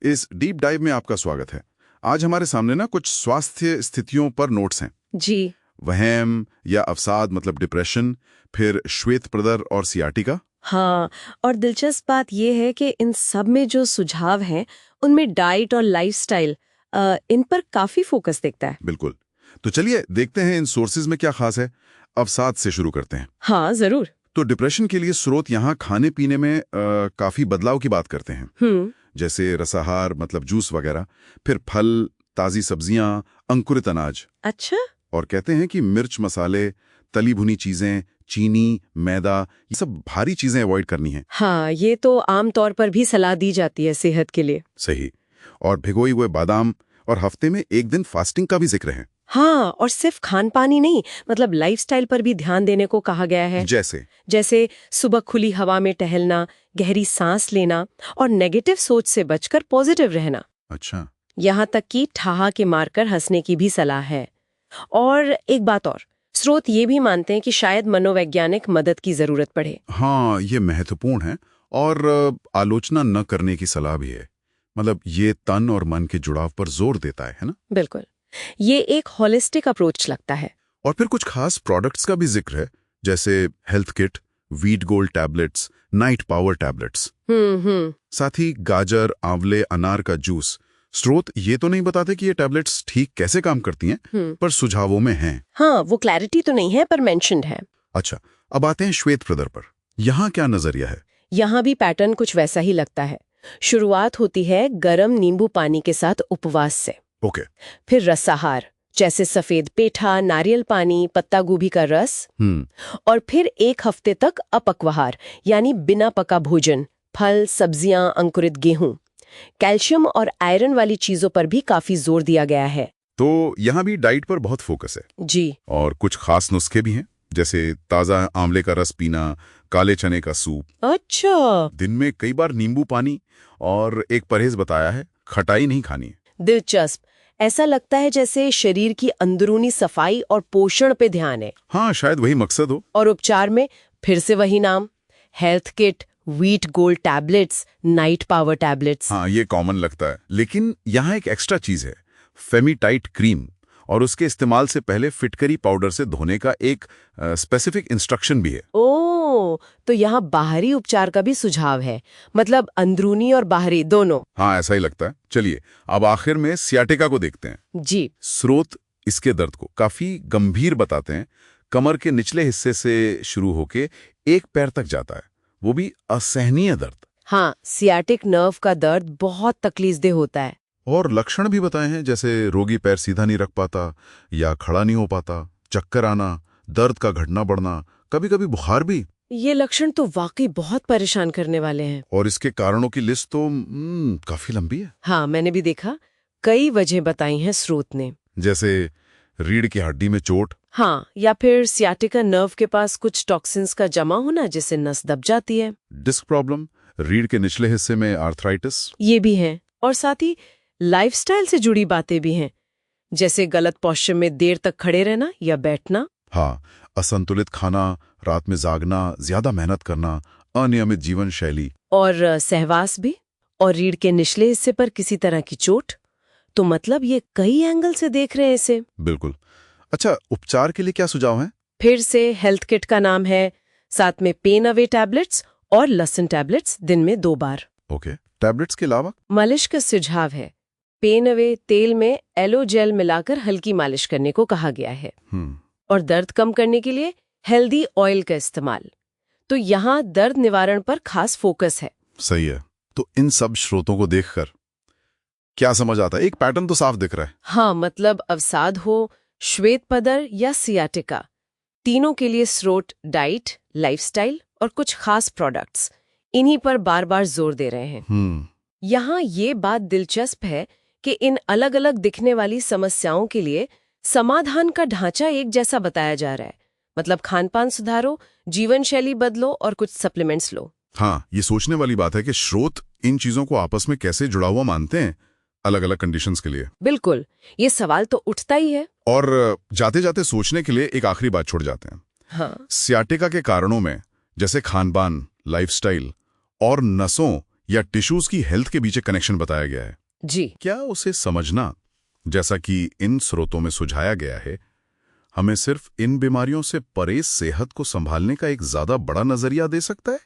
इस deep dive में आपका स्वागत है। आज हमारे सामने ना कुछ स्वास्थ्य स्थितियों पर नोट्स हैं। जी। वहम या अवसाद मतलब डिप्रेशन, फिर श्वेत प्रदर और सियाटिका। हाँ, और दिलचस्प बात यह है कि इन सब में जो सुझाव हैं उनमें डाइट और लाइफस्टाइल इन पर काफी फोकस दिखता है। बिल्कुल। तो चलिए देखते हैं इन सोर्सेज में क्या खास है। अवसाद से शुरू करते हैं। हाँ, जरूर। तो डिप्रेशन के लिए स्रोत यहाँ खाने पीने में काफी बदलाव की बात करते हैं। जैसे रसाहार मतलब जूस वगैरह, फिर फल, ताजी सब्जियां, अंकुरित अनाज। अच्छा। और कहते हैं कि मिर्च, मसाले, तली भुनी चीजें, चीनी, मैदा, ये सब भारी चीजें अवॉइड करनी है। हाँ, ये तो आम तौर पर भी सलाह दी जाती है सेहत के लिए। सही। और भिगोई हुए बादाम और हफ्ते में एक दिन फास्टिंग का भी जिक्र है। हाँ, और सिर्फ खान पान ही नहीं, मतलब लाइफस्टाइल पर भी ध्यान देने को कहा गया है। जैसे सुबह खुली हवा में टहलना, गहरी सांस लेना और नेगेटिव सोच से बचकर पॉजिटिव रहना। अच्छा। यहाँ तक कि ठहाके मारकर हंसने की भी सलाह है। और एक बात और, स्रोत ये भी मानते हैं कि शायद मनोवैज्ञानिक मदद की जरूरत पड़े। हाँ, ये महत्वपूर्ण है। और आलोचना न करने की सलाह भी है। मतलब ये तन और मन के जुड़ाव पर जोर देता है ना? बिल्कुल, ये एक होलिस्टिक अप्रोच लगता है। और फिर कुछ खास प्रोडक्ट्स का भी जिक्र है, जैसे health kit, wheat gold tablets, night power tablets. साथ ही गाजर, आंवले, अनार का जूस। स्रोत ये तो नहीं बताते कि ये टैबलेट्स ठीक कैसे काम करती हैं, पर सुझावों में हैं। हाँ, वो क्लैरिटी तो नहीं है पर मेंशन्ड है। अच्छा, अब आते हैं श्वेत प्रदर पर। यहाँ क्या नजरिया है? यहाँ भी पैटर्न कुछ वैसा ही लगता है। शुरुआत होती है गरम नींबू पानी के साथ उपवास से। ओके। फिर रसाहार, जैसे सफेद पेठा, नारियल पानी, पत्ता गोभी का रस। और फिर एक हफ्ते तक अपक्वाहार, यानी बिना पका भोजन, फल, सब्जियां, अंकुरित गेहूं। कैल्शियम और आयरन वाली चीजों पर भी काफी जोर दिया गया है। तो यहाँ भी डाइट पर बहुत फोकस है। जी। और कुछ खास नुस्खे भी हैं, जैसे ताजा आंवले का रस पीना, काले चने का सूप। अच्छा। दिन में कई बार नींबू पानी, और एक परहेज बताया है, खटाई नहीं खानी। दिलचस्प। ऐसा लगता है जैसे शरीर की अंदरूनी सफाई और पोषण पे ध्यान है। हाँ, शायद वही मकसद हो। और उपचार में फिर से वही नाम, health kit, wheat gold tablets, night power tablets. हाँ, ये कॉमन लगता है, लेकिन यहाँ एक एक्स्ट्रा चीज है, फेमीटाइट क्रीम। और उसके इस्तेमाल से पहले फिटकरी पाउडर से धोने का एक स्पेसिफिक इंस्ट्रक्शन भी है। ओह, तो यहाँ बाहरी उपचार का भी सुझाव है, मतलब अंदरूनी और बाहरी दोनों। हाँ, ऐसा ही लगता है। चलिए अब आखिर में सियाटिका को देखते हैं। जी। स्रोत इसके दर्द को काफी गंभीर बताते हैं। कमर के निचले हिस्से से शुरू होके एक पैर तक जाता है, वो भी असहनीय दर्द। हाँ, सियाटिक नर्व का दर्द बहुत तकलीफदेह होता है। और लक्षण भी बताए हैं, जैसे रोगी पैर सीधा नहीं रख पाता या खड़ा नहीं हो पाता, चक्कर आना, दर्द का घटना बढ़ना, कभी कभी बुखार भी। ये लक्षण तो वाकई बहुत परेशान करने वाले हैं। और इसके कारणों की लिस्ट तो काफी लंबी है। हाँ, मैंने भी देखा, कई वजह बताई हैं स्रोत ने। जैसे रीढ़ की हड्डी में चोट। हाँ, या फिर सियाटिका नर्व के पास कुछ टॉक्सिन्स का जमा होना जिससे नस दब जाती है। डिस्क प्रॉब्लम, रीढ़ के निचले हिस्से में आर्थराइटिस। ये भी है। और साथ ही लाइफस्टाइल से जुड़ी बातें भी हैं, जैसे गलत पोस्चर में देर तक खड़े रहना या बैठना। हाँ, असंतुलित खाना, रात में जागना, ज्यादा मेहनत करना, अनियमित जीवन शैली। और सहवास भी। और रीढ़ के निचले हिस्से पर किसी तरह की चोट। तो मतलब ये कई एंगल से देख रहे हैं इसे। बिल्कुल। अच्छा, उपचार के लिए क्या सुझाव हैं? फिर से हेल्थ किट का नाम है, साथ में पेन अवे टैबलेट्स और लसन टैबलेट्स दिन में 2 बार। ओके। टैबलेट्स के अलावा मालिश का सुझाव है, पेन अवे तेल में एलो जेल मिलाकर हल्की मालिश करने को कहा गया है। और दर्द कम करने के लिए हेल्दी ऑयल का इस्तेमाल। तो यहाँ दर्द निवारण पर खास फोकस है। सही है। तो इन सब स्रोतों को देखकर क्या समझ आता है? एक पैटर्न तो साफ दिख रहा है। हाँ, मतलब अवसाद हो, श्वेत पदर या सियाटिका, तीनों के लिए स्रोत डाइट, लाइफस्टाइल और कुछ खास प्रोडक्ट्स, इन्हीं पर बार बार जोर दे रहे हैं। यहाँ ये बात दिलचस्प है कि इन अलग अलग दिखने वाली समस्याओं के लिए समाधान का ढांचा एक जैसा बताया जा रहा है। मतलब खानपान सुधारो, जीवन शैली बदलो और कुछ सप्लीमेंट्स लो। हाँ, ये सोचने वाली बात है कि स्रोत इन चीजों को आपस में कैसे जुड़ा हुआ मानते हैं अलग अलग कंडीशंस के लिए। बिल्कुल, ये सवाल तो उठता ही है। और जाते जाते सोचने के लिए एक आखिरी बात छोड़ जाते हैं। हाँ। सियाटिका के कारणों में जैसे खानपान, लाइफस्टाइल और नसों या टिश्यूज की हेल्थ के बीच कनेक्शन बताया गया है। जी। क्या उसे समझना, जैसा कि इन स्रोतों में सुझाया गया है, हमें सिर्फ इन बीमारियों से परे सेहत को संभालने का एक ज्यादा बड़ा नजरिया दे सकता है?